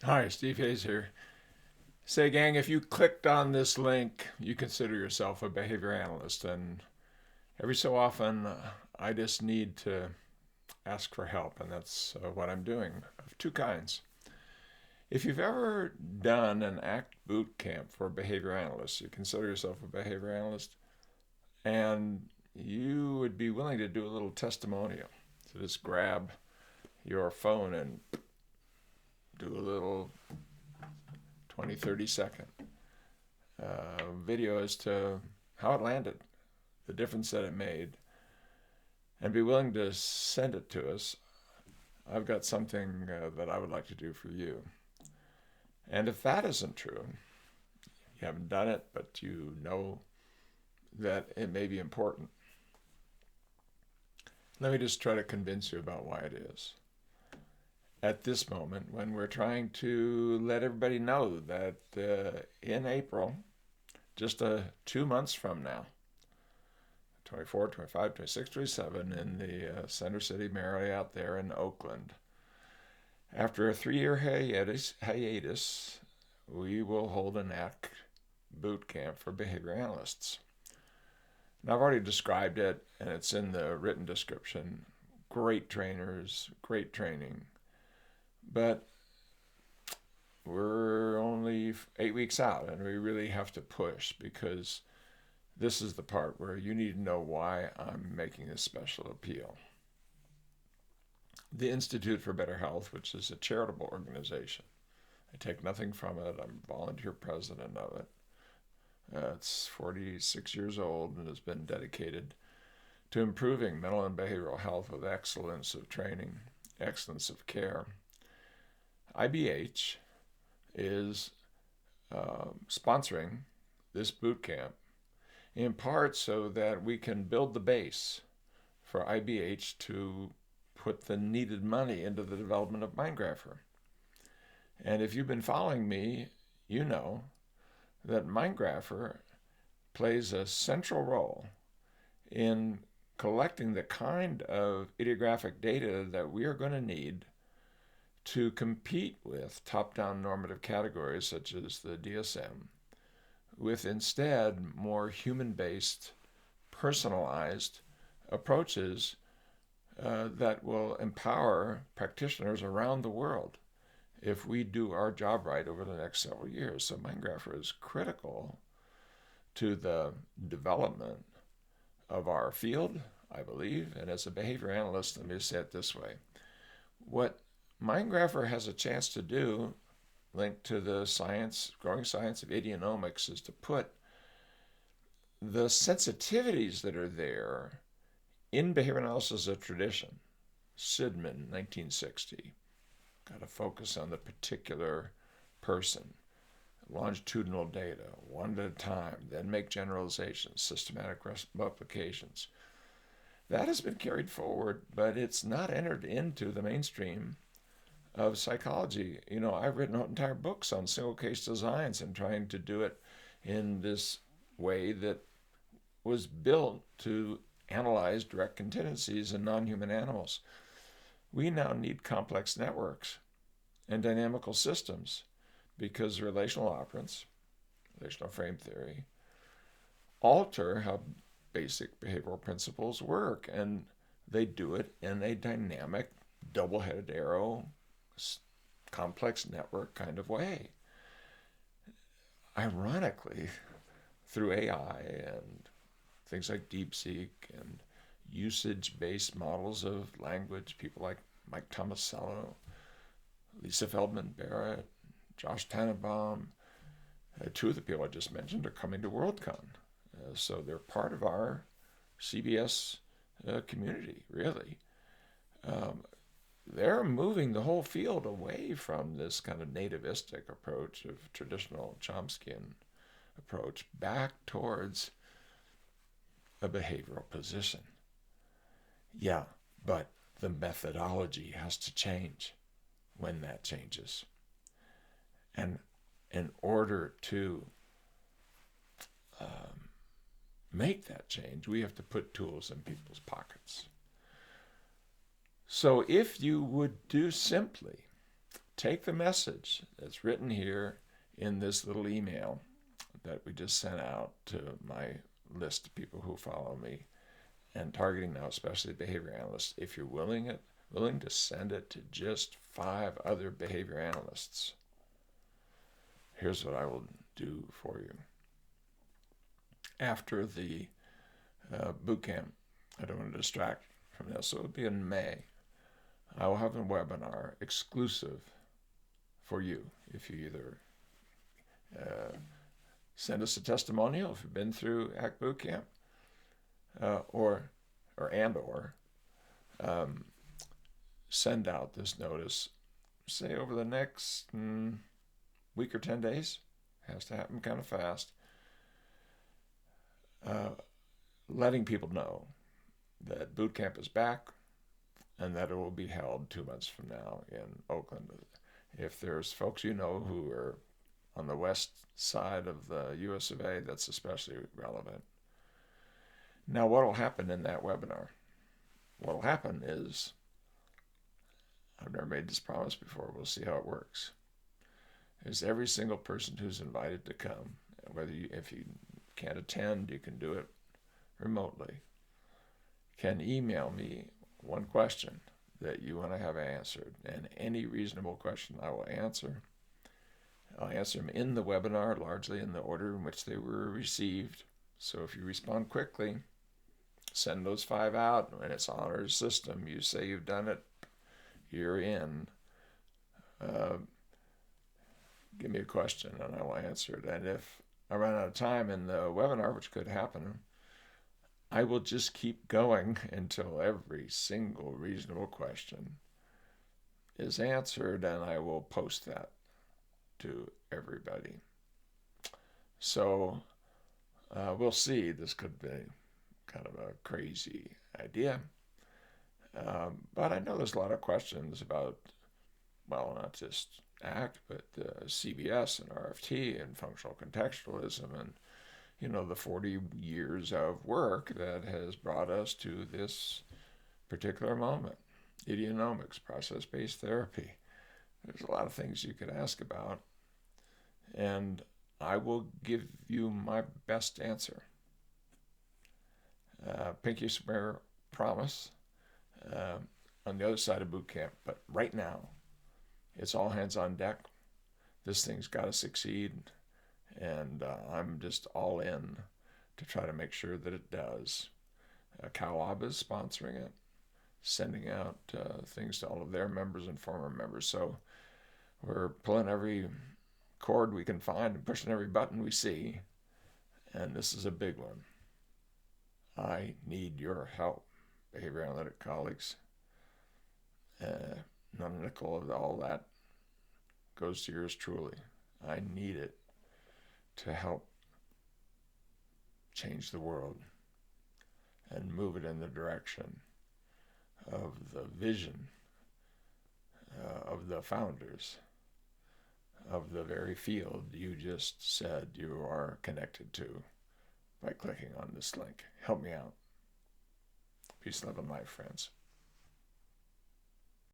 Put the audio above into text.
Hi, Steve Hayes here. Say, gang, if you clicked on this link, you consider yourself a behavior analyst. And every so often, I just need to ask for help, and that's what I'm doing of two kinds. If you've ever done an ACT Bootcamp for behavior analysts, you consider yourself a behavior analyst, and you would be willing to do a little testimonial. So just grab your phone and do a little 20, 30-second video as to how it landed, the difference that it made, and be willing to send it to us. I've got something that I would like to do for you. And if that isn't true, you haven't done it, but you know that it may be important, let me just try to convince you about why it is. At this moment, when we're trying to let everybody know that in April, just 2 months from now, 24, 25, 26, 27, in the Center City Marriott out there in Oakland, after a 3-year hiatus, we will hold an ACT boot camp for behavior analysts. Now, I've already described it, and it's in the written description. Great trainers, great training. But we're only 8 weeks out, and we really have to push, because this is the part where you need to know why I'm making this special appeal. The Institute for Better Health, which is a charitable organization, I take nothing from it. I'm volunteer president of it. It's 46 years old and has been dedicated to improving mental and behavioral health with excellence of training, excellence of care. IBH is sponsoring this boot camp in part so that we can build the base for IBH to put the needed money into the development of MindGrapher. And if you've been following me, you know that MindGrapher plays a central role in collecting the kind of idiographic data that we are going to need to compete with top-down normative categories such as the DSM, with instead more human-based, personalized approaches that will empower practitioners around the world if we do our job right over the next several years. So MindGrapher is critical to the development of our field, I believe. And as a behavior analyst, let me say it this way. What MindGrapher has a chance to do, linked to the growing science of idionomics, is to put the sensitivities that are there in behavior analysis as a tradition. Sidman, 1960, got to focus on the particular person, longitudinal data, one at a time, then make generalizations, systematic replications. That has been carried forward, but it's not entered into the mainstream of psychology. I've written entire books on single case designs and trying to do it in this way that was built to analyze direct contingencies in non-human animals. We now need complex networks and dynamical systems because relational operants, relational frame theory, alter how basic behavioral principles work, and they do it in a dynamic, double-headed arrow, complex network kind of way. Ironically, through AI and things like DeepSeek and usage-based models of language, people like Mike Tomasello, Lisa Feldman Barrett, Josh Tannenbaum, two of the people I just mentioned are coming to WorldCon. So they're part of our CBS community, really. They're moving the whole field away from this kind of nativistic approach of traditional Chomskyan approach back towards a behavioral position. Yeah, but the methodology has to change when that changes. And in order to make that change, we have to put tools in people's pockets. So if you would do simply take the message that's written here in this little email that we just sent out to my list of people who follow me, and targeting now especially behavior analysts. If you're willing to send it to just 5 other behavior analysts, here's what I will do for you. After the boot camp, I don't want to distract from this, so it'll be in May. I will have a webinar exclusive for you. If you either send us a testimonial if you've been through ACT Bootcamp, or send out this notice, say over the next week or 10 days. Has to happen kind of fast. Letting people know that boot camp is back and that it will be held 2 months from now in Oakland. If there's folks you know who are on the west side of the US of A, that's especially relevant. Now, what will happen in that webinar? What will happen is, I've never made this promise before, we'll see how it works, is every single person who's invited to come, if you can't attend, you can do it remotely, can email me one question that you want to have answered, and any reasonable question I will answer. I'll answer them in the webinar, largely in the order in which they were received. So if you respond quickly, send those 5 out, and it's on our system. You say you've done it, you're in. Give me a question, and I will answer it. And if I run out of time in the webinar, which could happen, I will just keep going until every single reasonable question is answered, and I will post that to everybody. So we'll see. This could be kind of a crazy idea. But I know there's a lot of questions about, well, not just ACT, but CBS and RFT and functional contextualism and, the 40 years of work that has brought us to this particular moment. Idionomics, process-based therapy. There's a lot of things you could ask about, and I will give you my best answer. Pinky swear promise on the other side of boot camp, but right now it's all hands on deck. This thing's got to succeed, and I'm just all in to try to make sure that it does. CalOB is sponsoring it, sending out things to all of their members and former members. So we're pulling every cord we can find and pushing every button we see, and this is a big one. I need your help, behavior analytic colleagues. Not a nickel of all that goes to yours truly. I need it to help change the world and move it in the direction of the vision of the founders of the very field you just said you are connected to by clicking on this link. Help me out. Peace, love, and life, friends.